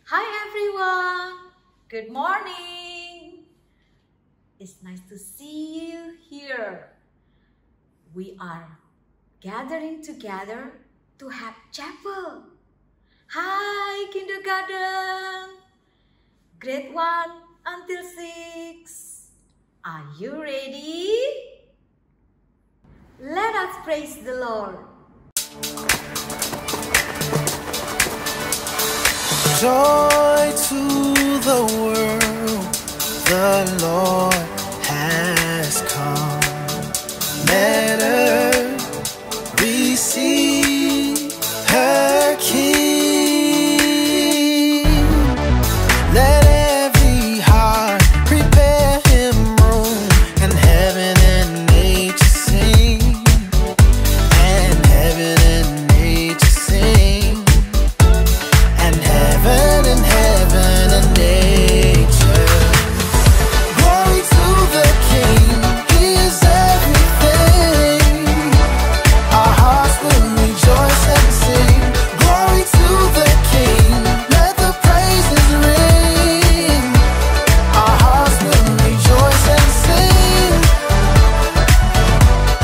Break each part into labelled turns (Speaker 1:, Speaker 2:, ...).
Speaker 1: Hi everyone, good morning. It's nice to see you here. We are gathering together to have chapel. Hi kindergarten, grade 1 until 6. Are you ready? Let us praise the Lord.
Speaker 2: Joy to the world, the Lord has come. Let earth receive her King. Let every heart prepare him room, and heaven and nature sing, and heaven and nature sing. And heaven and nature. Glory to the King, He is everything. Our hearts will rejoice and sing. Glory to the King, let the praises ring. Our hearts will rejoice and sing.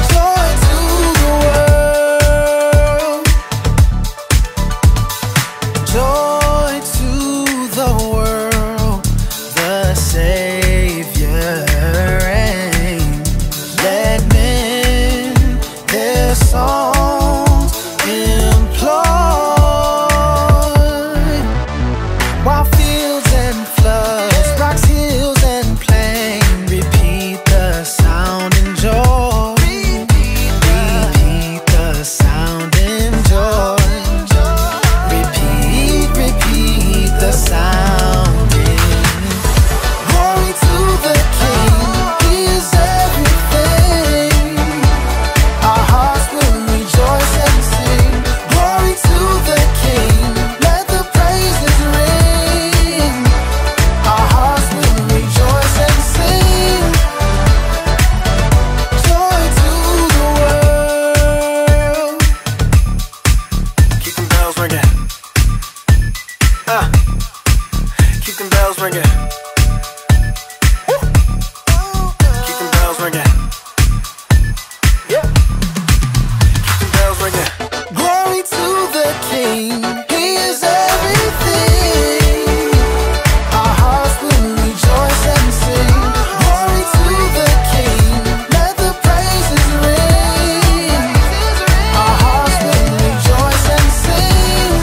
Speaker 2: Joy to the world. Joy to the world, the Savior reigns. Let men their songs employ, while fields and floods, rocks, hills and plain repeat the sound and joy. Repeat the sound and joy. Repeat the sounding. Glory to the King, He is everything. Our hearts will rejoice and sing. Glory to the King, let the praises ring. Our hearts will rejoice and sing. Joy to the world. Keep them bells ringing. Keep them bells ringing. Keep them bells ringing. Yeah. Keep them bells ringing. Glory to the King, He is everything. Our hearts will rejoice and sing. Glory to the King, let the praises ring. Our hearts will rejoice and sing.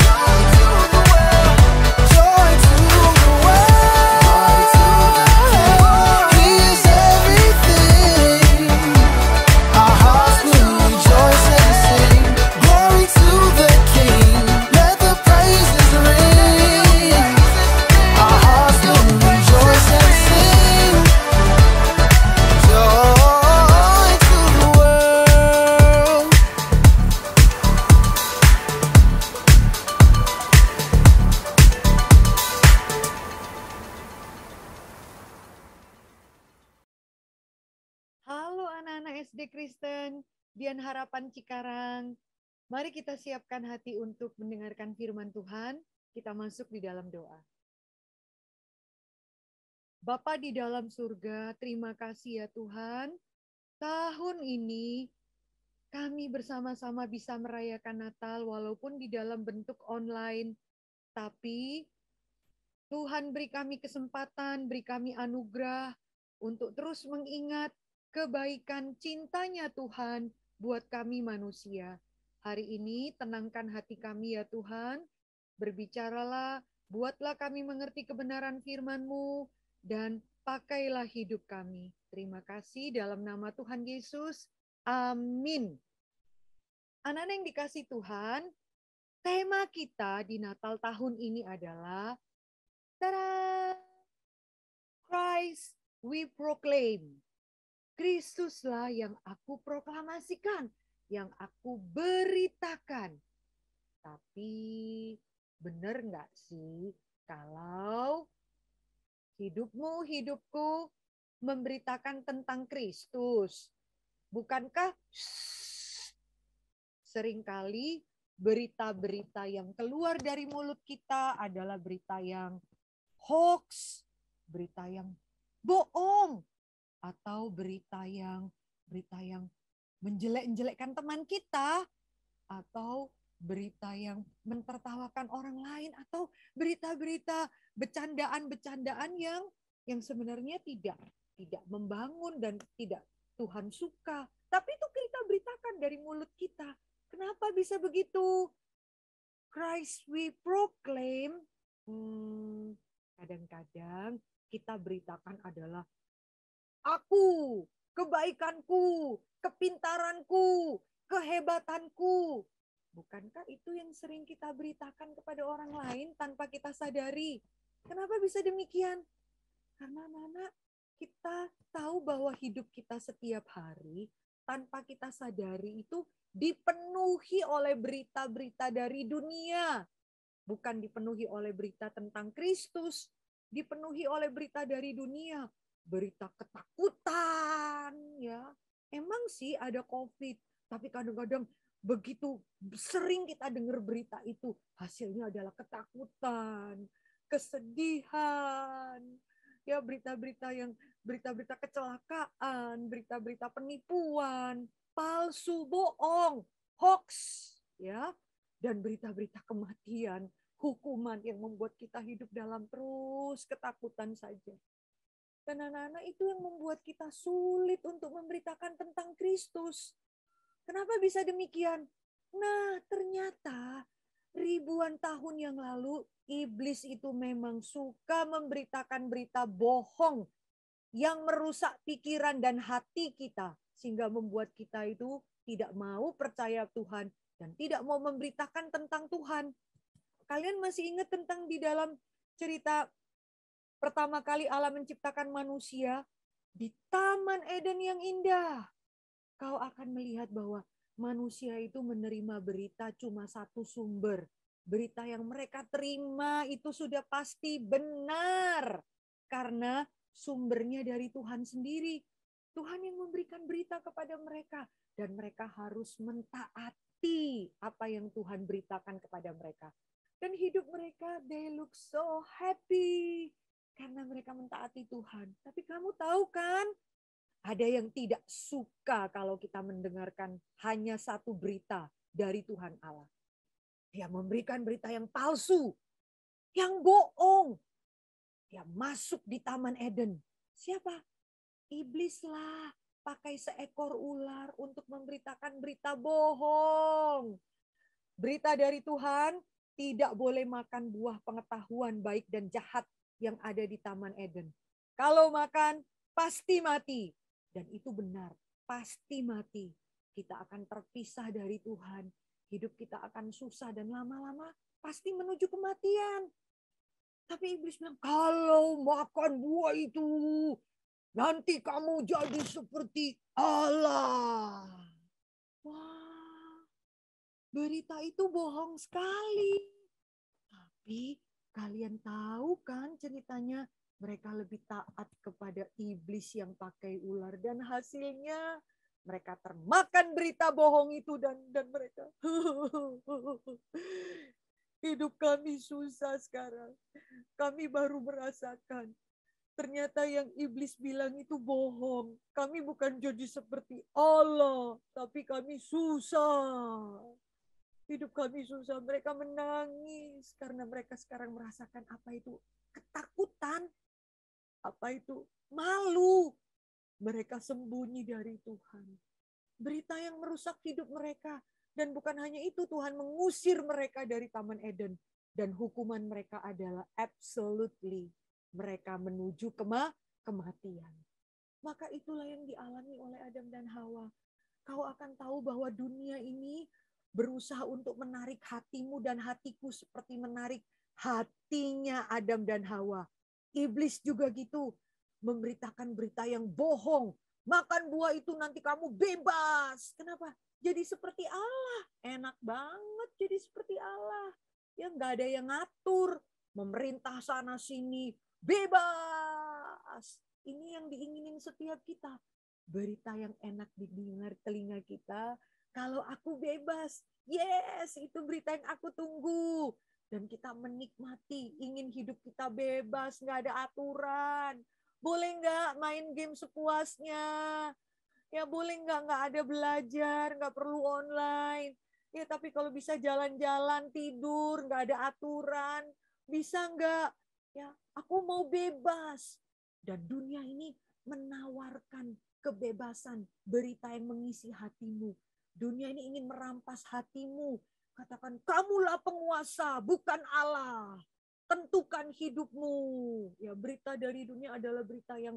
Speaker 2: Joy to the world. He is everything. Our hearts will rejoice and sing. Glory to the King, let the praises ring. Our hearts will rejoice and sing. Joy to the world.
Speaker 3: Halo anak-anak SD Kristen, Dian Harapan Cikarang. Mari kita siapkan hati untuk mendengarkan firman Tuhan. Kita masuk di dalam doa. Bapa di dalam surga, terima kasih ya Tuhan. Tahun ini kami bersama-sama bisa merayakan Natal walaupun di dalam bentuk online. Tapi Tuhan beri kami kesempatan, beri kami anugerah untuk terus mengingat kebaikan cintanya Tuhan buat kami manusia. Hari ini tenangkan hati kami ya Tuhan. Berbicaralah, buatlah kami mengerti kebenaran firman-Mu, dan pakailah hidup kami. Terima kasih dalam nama Tuhan Yesus. Amin. Anak-anak yang dikasih Tuhan, tema kita di Natal tahun ini adalah tada! Christ we proclaim. Kristuslah yang aku proklamasikan, yang aku beritakan. Tapi benar nggak sih kalau hidupmu, hidupku memberitakan tentang Kristus? Bukankah seringkali berita-berita yang keluar dari mulut kita adalah berita yang hoax, berita yang bohong, atau berita yang menjelek-jelekkan teman kita, atau berita yang mentertawakan orang lain, atau berita-berita bercandaan-bercandaan yang sebenarnya tidak membangun dan tidak Tuhan suka. Tapi itu kita beritakan dari mulut kita. Kenapa bisa begitu? Christ we proclaim, kadang-kadang kita beritakan adalah aku, kebaikanku, kepintaranku, kehebatanku. Bukankah itu yang sering kita beritakan kepada orang lain tanpa kita sadari? Kenapa bisa demikian? Karena anak-anak, kita tahu bahwa hidup kita setiap hari tanpa kita sadari itu dipenuhi oleh berita-berita dari dunia. Bukan dipenuhi oleh berita tentang Kristus, dipenuhi oleh berita dari dunia. Berita ketakutan, ya. Emang sih ada COVID, tapi kadang-kadang begitu sering kita dengar berita itu, hasilnya adalah ketakutan, kesedihan, ya, berita-berita kecelakaan, berita-berita penipuan, palsu, bohong, hoax, ya, dan berita-berita kematian, hukuman yang membuat kita hidup dalam terus ketakutan saja. Dan anak-anak, itu yang membuat kita sulit untuk memberitakan tentang Kristus. Kenapa bisa demikian? Nah, ternyata ribuan tahun yang lalu iblis itu memang suka memberitakan berita bohong yang merusak pikiran dan hati kita, sehingga membuat kita itu tidak mau percaya Tuhan dan tidak mau memberitakan tentang Tuhan. Kalian masih ingat tentang di dalam cerita pertama kali Allah menciptakan manusia di Taman Eden yang indah? Kau akan melihat bahwa manusia itu menerima berita cuma satu sumber. Berita yang mereka terima itu sudah pasti benar. Karena sumbernya dari Tuhan sendiri. Tuhan yang memberikan berita kepada mereka. Dan mereka harus mentaati apa yang Tuhan beritakan kepada mereka. Dan hidup mereka, they look so happy. Karena mereka mentaati Tuhan. Tapi kamu tahu kan? Ada yang tidak suka kalau kita mendengarkan hanya satu berita dari Tuhan Allah. Dia memberikan berita yang palsu, yang bohong. Dia masuk di Taman Eden. Siapa? Iblis lah. Pakai seekor ular untuk memberitakan berita bohong. Berita dari Tuhan, tidak boleh makan buah pengetahuan baik dan jahat yang ada di Taman Eden. Kalau makan, pasti mati. Dan itu benar, pasti mati. Kita akan terpisah dari Tuhan. Hidup kita akan susah dan lama-lama pasti menuju kematian. Tapi iblis bilang, kalau makan buah itu, nanti kamu jadi seperti Allah. Wah, berita itu bohong sekali. Tapi kalian tahu kan ceritanya? Mereka lebih taat kepada iblis yang pakai ular. Dan hasilnya mereka termakan berita bohong itu. Dan mereka, hidup kami susah sekarang. Kami baru merasakan. Ternyata yang iblis bilang itu bohong. Kami bukan jadi seperti Allah. Tapi kami susah. Hidup kami susah. Mereka menangis. Karena mereka sekarang merasakan apa itu ketakutan. Apa itu malu. Mereka sembunyi dari Tuhan. Berita yang merusak hidup mereka. Dan bukan hanya itu, Tuhan mengusir mereka dari Taman Eden. Dan hukuman mereka adalah absolutely. Mereka menuju kematian. Maka itulah yang dialami oleh Adam dan Hawa. Kau akan tahu bahwa dunia ini berusaha untuk menarik hatimu dan hatiku seperti menarik hatinya Adam dan Hawa. Iblis juga gitu, memberitakan berita yang bohong. Makan buah itu nanti kamu bebas. Kenapa? Jadi seperti Allah. Enak banget jadi seperti Allah. Ya nggak ada yang ngatur. Memerintah sana sini. Bebas. Ini yang diinginin setiap kita. Berita yang enak didengar telinga kita. Kalau aku bebas, yes, itu berita yang aku tunggu. Dan kita menikmati, ingin hidup kita bebas, nggak ada aturan. Boleh nggak main game sepuasnya? Ya boleh nggak ada belajar, nggak perlu online. Ya tapi kalau bisa jalan-jalan, tidur, nggak ada aturan. Bisa nggak? Ya aku mau bebas. Dan dunia ini menawarkan kebebasan, berita yang mengisi hatimu. Dunia ini ingin merampas hatimu. Katakan, kamulah penguasa, bukan Allah. Tentukan hidupmu. Ya berita dari dunia adalah berita yang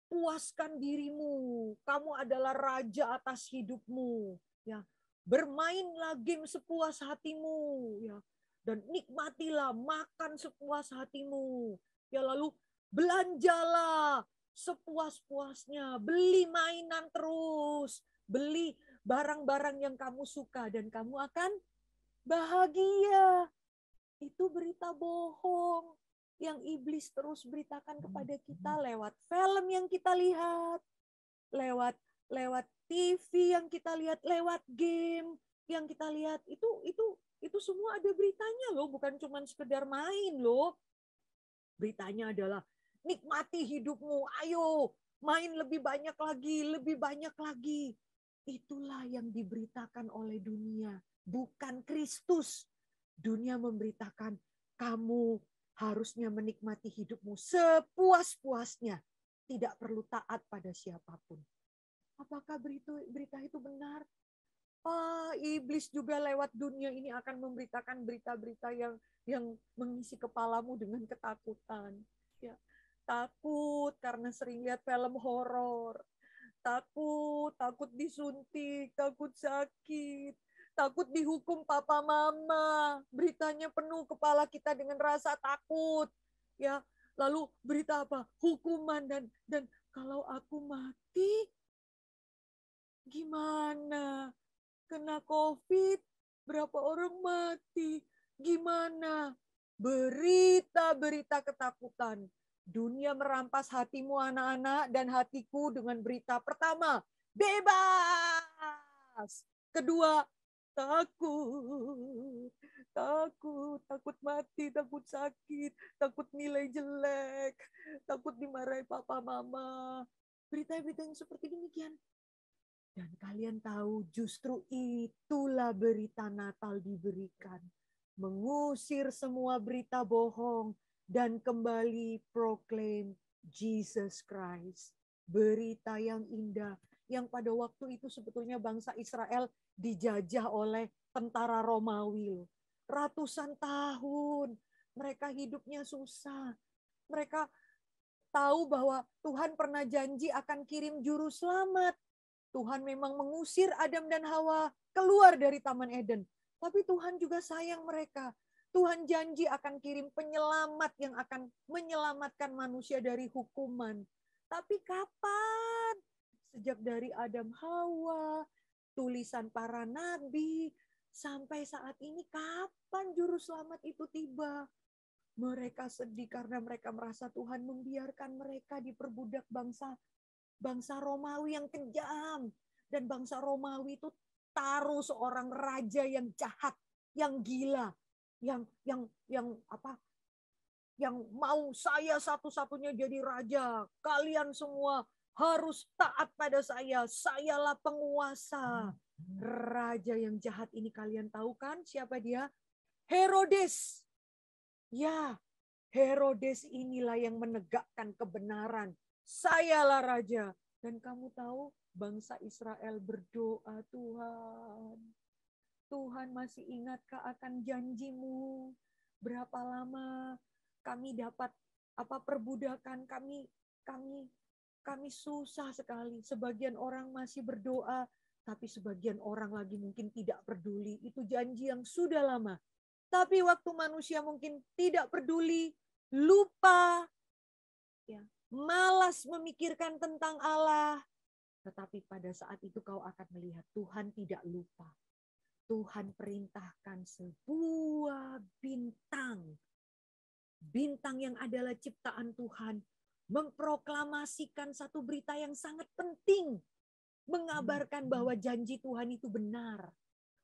Speaker 3: puaskan dirimu. Kamu adalah raja atas hidupmu. Ya, bermainlah game sepuas hatimu. Ya, dan nikmatilah makan sepuas hatimu. Ya, lalu belanjalah sepuas-puasnya. Beli mainan terus. Beli barang-barang yang kamu suka dan kamu akan bahagia. Itu berita bohong yang iblis terus beritakan kepada kita lewat film yang kita lihat, lewat lewat TV yang kita lihat, lewat game yang kita lihat. Itu semua ada beritanya loh, bukan cuma sekedar main loh. Beritanya adalah nikmati hidupmu, ayo main lebih banyak lagi, lebih banyak lagi. Itulah yang diberitakan oleh dunia, bukan Kristus. Dunia memberitakan kamu harusnya menikmati hidupmu sepuas-puasnya. Tidak perlu taat pada siapapun. Apakah berita itu benar? Iblis juga lewat dunia ini akan memberitakan berita-berita yang mengisi kepalamu dengan ketakutan. Ya, takut karena sering lihat film horor. Takut disuntik, takut sakit, takut dihukum papa mama. Beritanya penuh kepala kita dengan rasa takut. Ya, lalu berita apa? Hukuman dan kalau aku mati gimana? Kena COVID, berapa orang mati? Gimana? Berita-berita ketakutan. Dunia merampas hatimu anak-anak dan hatiku dengan berita pertama, bebas. Kedua, takut. Takut mati, takut sakit, takut nilai jelek, takut dimarahi papa mama. Berita-berita yang seperti demikian. Dan kalian tahu justru itulah berita Natal diberikan. Mengusir semua berita bohong dan kembali proclaim Jesus Christ. Berita yang indah yang pada waktu itu sebetulnya bangsa Israel dijajah oleh tentara Romawi. Ratusan tahun mereka hidupnya susah. Mereka tahu bahwa Tuhan pernah janji akan kirim juru selamat. Tuhan memang mengusir Adam dan Hawa keluar dari Taman Eden. Tapi Tuhan juga sayang mereka. Tuhan janji akan kirim penyelamat yang akan menyelamatkan manusia dari hukuman. Tapi kapan? Sejak dari Adam Hawa, tulisan para nabi, sampai saat ini kapan juru selamat itu tiba? Mereka sedih karena mereka merasa Tuhan membiarkan mereka diperbudak bangsa Romawi yang kejam. Dan bangsa Romawi itu taruh seorang raja yang jahat, yang gila, yang mau saya satu-satunya jadi raja. Kalian semua harus taat pada saya. Sayalah penguasa. Raja yang jahat ini kalian tahu kan siapa dia? Herodes. Ya, Herodes inilah yang menegakkan kebenaran. Sayalah raja. Dan kamu tahu bangsa Israel berdoa, Tuhan masih ingatkah akan janjimu? Berapa lama kami dapat perbudakan, kami susah sekali. Sebagian orang masih berdoa, tapi sebagian orang lagi mungkin tidak peduli. Itu janji yang sudah lama. Tapi waktu manusia mungkin tidak peduli, lupa, ya, malas memikirkan tentang Allah. Tetapi pada saat itu kau akan melihat Tuhan tidak lupa. Tuhan perintahkan sebuah bintang. Bintang yang adalah ciptaan Tuhan. Memproklamasikan satu berita yang sangat penting. mengabarkan bahwa janji Tuhan itu benar.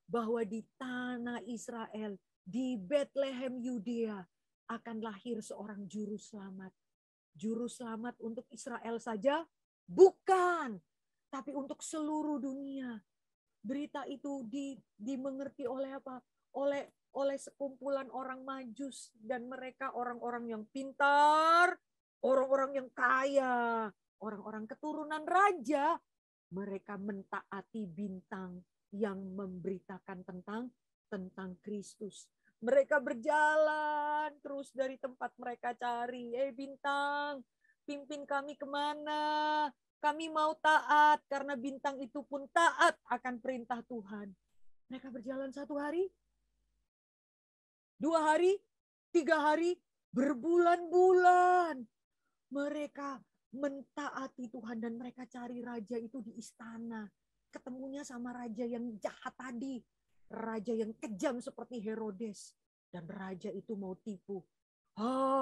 Speaker 3: Bahwa di tanah Israel, di Bethlehem Yudea akan lahir seorang juru selamat. Juru selamat untuk Israel saja? Bukan. Tapi untuk seluruh dunia. Berita itu dimengerti oleh apa? Oleh sekumpulan orang Majus. Dan mereka orang-orang yang pintar, orang-orang yang kaya, orang-orang keturunan raja. Mereka mentaati bintang yang memberitakan tentang Kristus. Mereka berjalan terus dari tempat mereka cari. Bintang, pimpin kami kemana? Kami mau taat karena bintang itu pun taat akan perintah Tuhan. Mereka berjalan 1 hari, 2 hari, 3 hari, berbulan-bulan. Mereka mentaati Tuhan dan mereka cari raja itu di istana. Ketemunya sama raja yang jahat tadi. Raja yang kejam seperti Herodes. Dan raja itu mau tipu.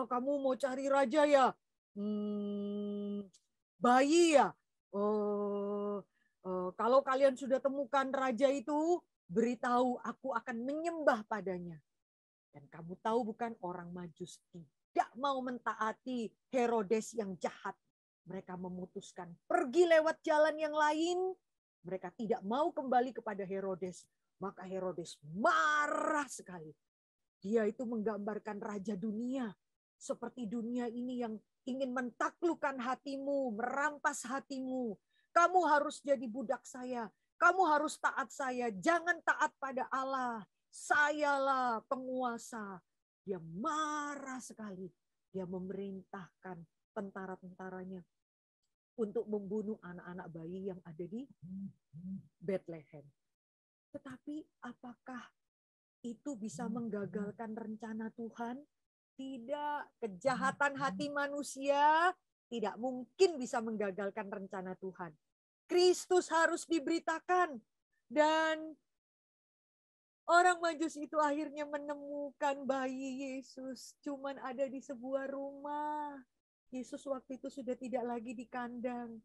Speaker 3: Kamu mau cari raja ya? Bayi ya? Kalau kalian sudah temukan raja itu, beritahu aku akan menyembah padanya. Dan kamu tahu bukan, orang Majus tidak mau mentaati Herodes yang jahat. Mereka memutuskan pergi lewat jalan yang lain. Mereka tidak mau kembali kepada Herodes. Maka Herodes marah sekali. Dia itu menggambarkan raja dunia. Seperti dunia ini yang ingin mentaklukkan hatimu, merampas hatimu. Kamu harus jadi budak saya. Kamu harus taat saya. Jangan taat pada Allah. Sayalah penguasa. Dia marah sekali. Dia memerintahkan tentara-tentaranya untuk membunuh anak-anak bayi yang ada di Bethlehem. Tetapi apakah itu bisa menggagalkan rencana Tuhan? Tidak. Kejahatan hati manusia tidak mungkin bisa menggagalkan rencana Tuhan. Kristus harus diberitakan. Dan orang Majus itu akhirnya menemukan bayi Yesus. Cuman ada di sebuah rumah. Yesus waktu itu sudah tidak lagi di kandang.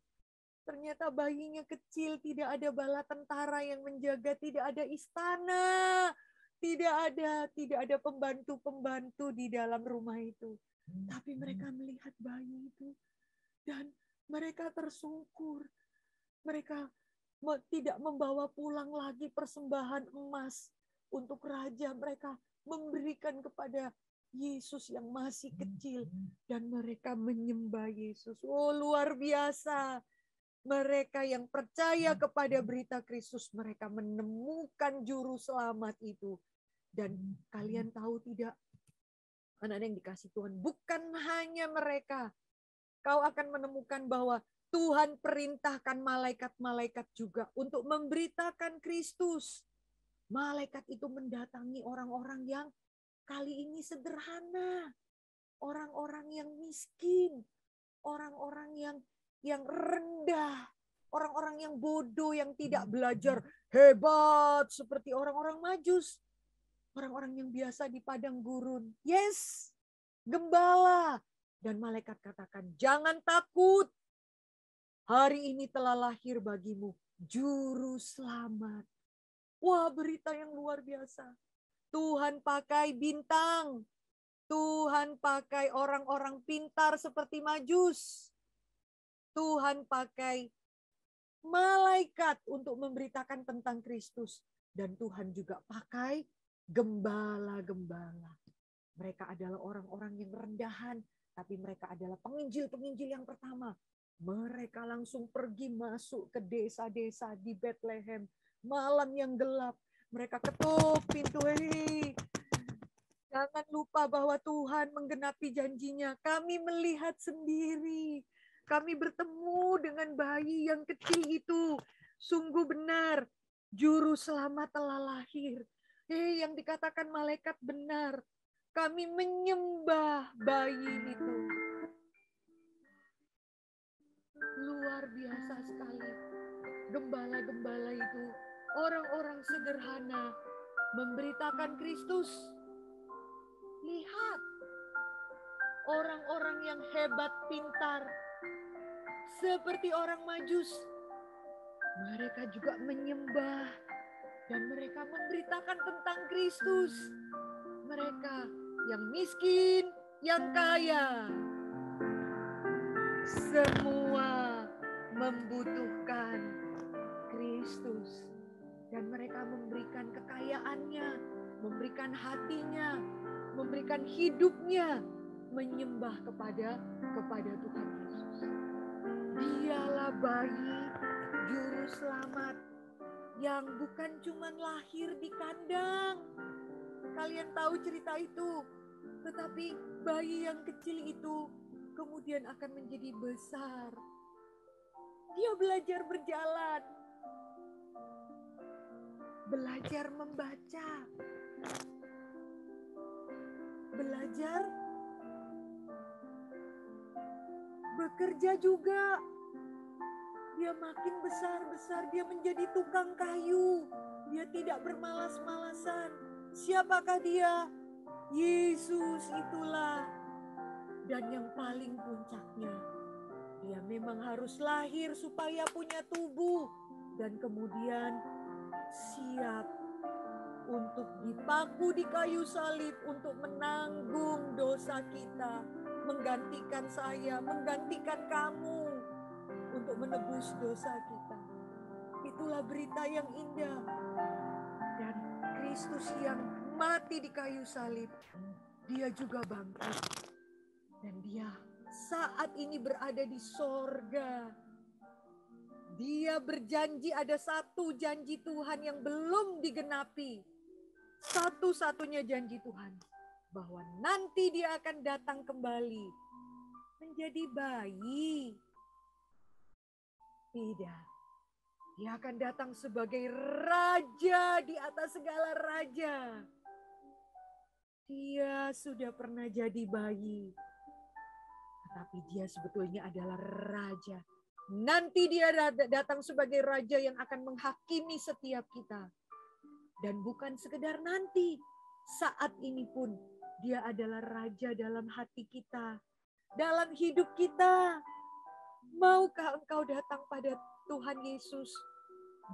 Speaker 3: Ternyata bayinya kecil, tidak ada bala tentara yang menjaga, tidak ada istana, tidak ada pembantu-pembantu di dalam rumah itu. Tapi mereka melihat bayi itu dan mereka tersungkur. Mereka tidak membawa pulang lagi persembahan emas untuk raja. Mereka memberikan kepada Yesus yang masih kecil dan mereka menyembah Yesus. Luar biasa. Mereka yang percaya kepada berita Kristus, mereka menemukan juru selamat itu. Dan kalian tahu tidak, anak-anak yang dikasih Tuhan, bukan hanya mereka. Kau akan menemukan bahwa Tuhan perintahkan malaikat-malaikat juga untuk memberitakan Kristus. Malaikat itu mendatangi orang-orang yang kali ini sederhana, orang-orang yang miskin, orang-orang yang rendah, orang-orang yang bodoh, yang tidak belajar hebat seperti orang-orang Majus, orang-orang yang biasa di padang gurun. Yes, gembala. Dan malaikat katakan, jangan takut. Hari ini telah lahir bagimu juru selamat. Wah, berita yang luar biasa. Tuhan pakai bintang. Tuhan pakai orang-orang pintar seperti Majus. Tuhan pakai malaikat untuk memberitakan tentang Kristus. Dan Tuhan juga pakai gembala-gembala. Mereka adalah orang-orang yang rendahan. Tapi mereka adalah penginjil-penginjil yang pertama. Mereka langsung pergi masuk ke desa-desa di Bethlehem. Malam yang gelap. Mereka ketuk pintu. Hei, jangan lupa bahwa Tuhan menggenapi janjinya. Kami melihat sendiri. Kami bertemu dengan bayi yang kecil itu. Sungguh benar. Juru selamat telah lahir. Yang dikatakan malaikat benar. Kami menyembah bayi itu. Luar biasa sekali. Gembala-gembala itu. Orang-orang sederhana memberitakan Kristus. Lihat, orang-orang yang hebat, pintar, seperti orang Majus, Mereka juga menyembah dan mereka memberitakan tentang Kristus. Mereka yang miskin, yang kaya, semua membutuhkan Kristus. Dan mereka memberikan kekayaannya, memberikan hatinya, memberikan hidupnya, menyembah kepada Tuhan Yesus. Dialah bayi juru selamat yang bukan cuma lahir di kandang. Kalian tahu cerita itu. Tetapi bayi yang kecil itu kemudian akan menjadi besar. Dia belajar berjalan, belajar membaca, belajar bekerja juga. Dia makin besar, dia menjadi tukang kayu. Dia tidak bermalas-malasan. Siapakah dia? Yesus itulah. Dan yang paling puncaknya, dia memang harus lahir supaya punya tubuh. Dan kemudian siap untuk dipaku di kayu salib untuk menanggung dosa kita. Menggantikan saya, menggantikan kamu. Untuk menebus dosa kita. Itulah berita yang indah. Dan Kristus yang mati di kayu salib, dia juga bangkit. Dan dia saat ini berada di sorga. Dia berjanji, ada satu janji Tuhan yang belum digenapi. Satu-satunya janji Tuhan. Bahwa nanti dia akan datang kembali. Menjadi bayi. Tidak. Dia akan datang sebagai raja di atas segala raja. Dia sudah pernah jadi bayi. Tetapi dia sebetulnya adalah raja. Nanti dia datang sebagai raja yang akan menghakimi setiap kita. Dan bukan sekedar nanti. Saat ini pun dia adalah raja dalam hati kita. Dalam hidup kita. Maukah engkau datang pada Tuhan Yesus?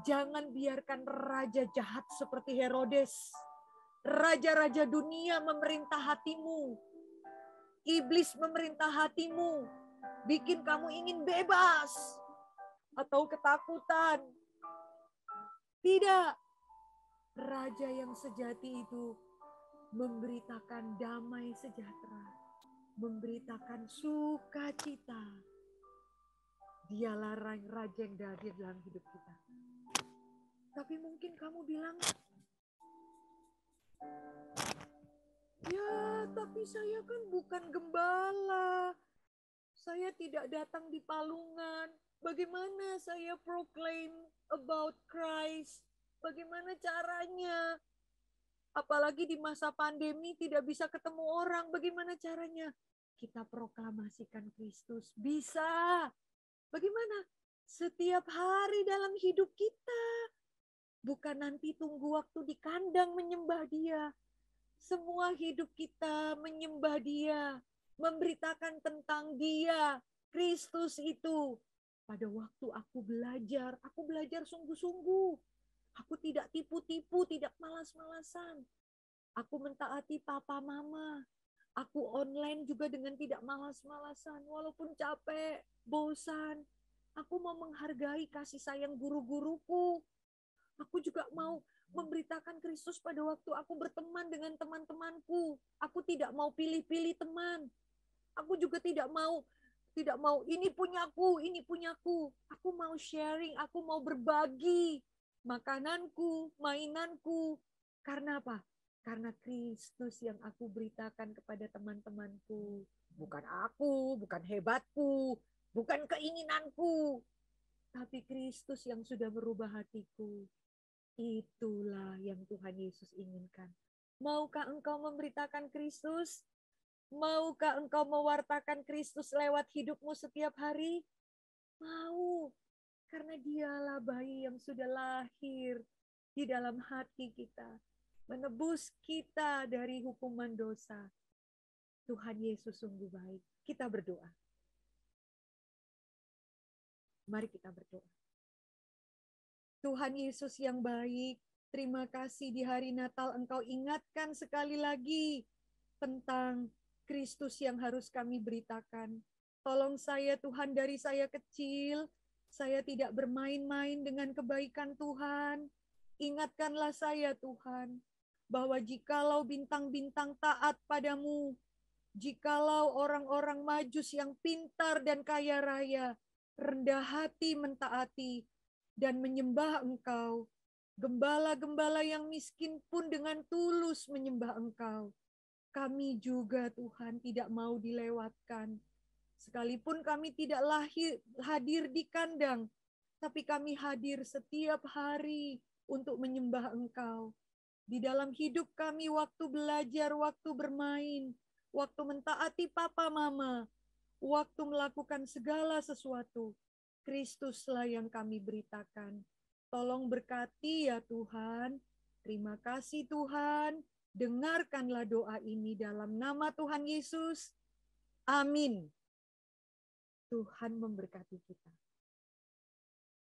Speaker 3: Jangan biarkan raja jahat seperti Herodes. Raja-raja dunia memerintah hatimu. Iblis memerintah hatimu. Bikin kamu ingin bebas. Atau ketakutan. Tidak. Raja yang sejati itu memberitakan damai sejahtera. Memberitakan sukacita. Dialah raja yang hadir dalam hidup kita. Tapi mungkin kamu bilang, ya tapi saya kan bukan gembala. Saya tidak datang di palungan. Bagaimana saya proclaim about Christ? Bagaimana caranya? Apalagi di masa pandemi tidak bisa ketemu orang. Bagaimana caranya? Kita proklamasikan Kristus. Bisa. Bagaimana? Setiap hari dalam hidup kita. Bukan nanti tunggu waktu di kandang menyembah dia. Semua hidup kita menyembah dia. Memberitakan tentang dia. Kristus itu. Pada waktu aku belajar sungguh-sungguh. Aku tidak tipu-tipu, tidak malas-malasan. Aku mentaati papa mama. Aku online juga dengan tidak malas-malasan. Walaupun capek, bosan. Aku mau menghargai kasih sayang guru-guruku. Aku juga mau memberitakan Kristus pada waktu aku berteman dengan teman-temanku. Aku tidak mau pilih-pilih teman. Aku juga tidak mau ini punyaku, ini punyaku. Aku mau sharing, aku mau berbagi makananku, mainanku. Karena apa? Karena Kristus yang aku beritakan kepada teman-temanku. Bukan aku, bukan hebatku, bukan keinginanku. Tapi Kristus yang sudah merubah hatiku. Itulah yang Tuhan Yesus inginkan. Maukah engkau memberitakan Kristus? Maukah engkau mewartakan Kristus lewat hidupmu setiap hari? Mau. Karena dialah bayi yang sudah lahir di dalam hati kita. Menebus kita dari hukuman dosa. Tuhan Yesus sungguh baik. Kita berdoa. Mari kita berdoa. Tuhan Yesus yang baik, terima kasih di hari Natal Engkau ingatkan sekali lagi tentang Kristus yang harus kami beritakan. Tolong saya Tuhan, dari saya kecil, saya tidak bermain-main dengan kebaikan Tuhan. Ingatkanlah saya Tuhan, bahwa jikalau bintang-bintang taat padamu, jikalau orang-orang Majus yang pintar dan kaya raya, rendah hati mentaati dan menyembah Engkau, gembala-gembala yang miskin pun dengan tulus menyembah Engkau, kami juga Tuhan tidak mau dilewatkan. Sekalipun kami tidak hadir di kandang, tapi kami hadir setiap hari untuk menyembah Engkau. Di dalam hidup kami, waktu belajar, waktu bermain, waktu mentaati papa mama, waktu melakukan segala sesuatu, Kristuslah yang kami beritakan. Tolong berkati ya Tuhan. Terima kasih Tuhan. Dengarkanlah doa ini dalam nama Tuhan Yesus. Amin. Tuhan memberkati kita.